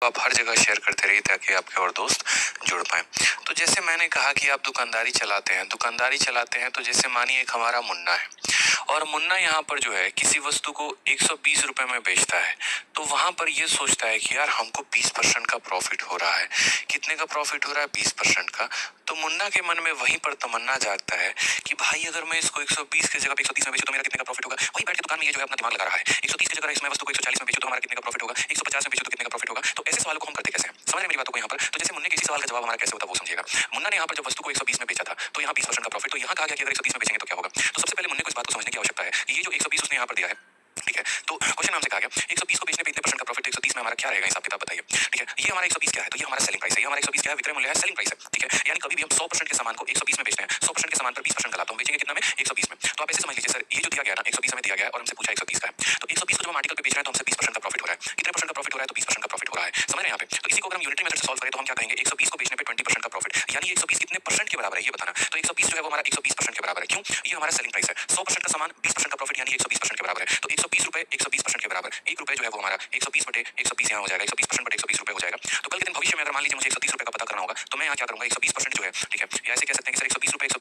आप हर जगह शेयर करते रहिए ताकि आपके और दोस्त जुड़ पाएं। तो जैसे मैंने कहा कि आप दुकानदारी चलाते हैं तो जैसे मानिए एक हमारा मुन्ना है और मुन्ना यहाँ पर जो है किसी वस्तु को 120 रुपए में बेचता है, तो वहां पर ये सोचता है कि यार हमको 20% का प्रॉफिट हो रहा है। कितने का प्रॉफिट हो रहा है? 20% का। तो मुन्ना के मन में वहीं पर तमन्ना जागता है कि भाई अगर मैं इसको 120 की जगह 130 में बेचूं तो मेरा कितने का प्रॉफिट होगा। वही बैठ के दुकान में ये जो है अपना दिमाग लगा रहा है, 130 की जगह इसमें वस्तु को 140 में बेचूं तो हमारा कितने का प्रॉफिट होगा, 150 में बेचूं तो कितने का प्रॉफिट होगा। तो ऐसे सवालों को हम करते कैसे हैं? समझ रहे हैं मेरी बातों को यहाँ पर? तो जैसे मुन्ने के इसी सवाल का जवाब हमारा कैसे होता है वो समझिएगा। मुन्ना ने यहाँ पर जब वस्तु को 120 में बेचा था तो यहाँ 20% का प्रॉफिट, तो यहाँ कहा गया कि अगर 130 में बेचेंगे तो क्या होगा। तो सबसे पहले मुन्ने को इस बात को समझने की आवश्यकता है कि ये जो 120 उसने यहाँ पर दिया है, ठीक है, तो क्वेश्चन हमसे कहा गया 120 को बेचने पे इतने परसेंट का प्रॉफिट, 130 में हमारा क्या रहेगा, हिसाब किताब बताइए। ठीक है, ये हमारा 120 क्या है? तो ये हमारा सेलिंग प्राइस है, ये हमारा 120 क्या है? विक्रय मूल्य है, सेलिंग प्राइस है। ठीक है, यानी कभी भी हम 100% के सामान को 120 में बेचते हैं, 100% के सामान पर 20% का लाभ, तो हम बेचेंगे कितना में? 120 में। तो आप ऐसे समझ लीजिए सर, ये जो दिया गया ना 120 हमें दिया गया है और हमसे पूछा 130 का है, तो 120 को जब हम आर्टिकल पे बेच रहे हैं तो हमसे 20% का प्रॉफिट हो रहा है। कितने परसेंट का प्रॉफिट हो रहा है? तो 20% का प्रॉफिट हो रहा है। समझ रहे हैं यहाँ पे? तो इसी को अगर हम यूनिटरी मेथड से सॉल्व करें तो हम क्या कहेंगे, 120 को बेचने पे 20% का प्रॉफिट, यानी 120 कितने परसेंट के बराबर है ये बताना। तो 120 जो है वो हमारा 120% के बराबर है। क्यों? ये हमारा सेलिंग प्राइस है, 100% का सामान 20% का प्रॉफिट, यानी 120% के बराबर है। तो 120 रुपए 120% के बराबर, 1 रुपए जो है वो हमारा 120 बटे 120 यहाँ हो जाएगा, 120% बटे 120 रुपए हो जाएगा। तो कल के दिन भविष्य में अगर मान लीजिए मुझे 130 रुपए का पता करना होगा तो मैं यहाँ क्या करूंगा, 120% जो है, ठीक है, या ऐसे कह सकते हैं कि सर 120 रुपए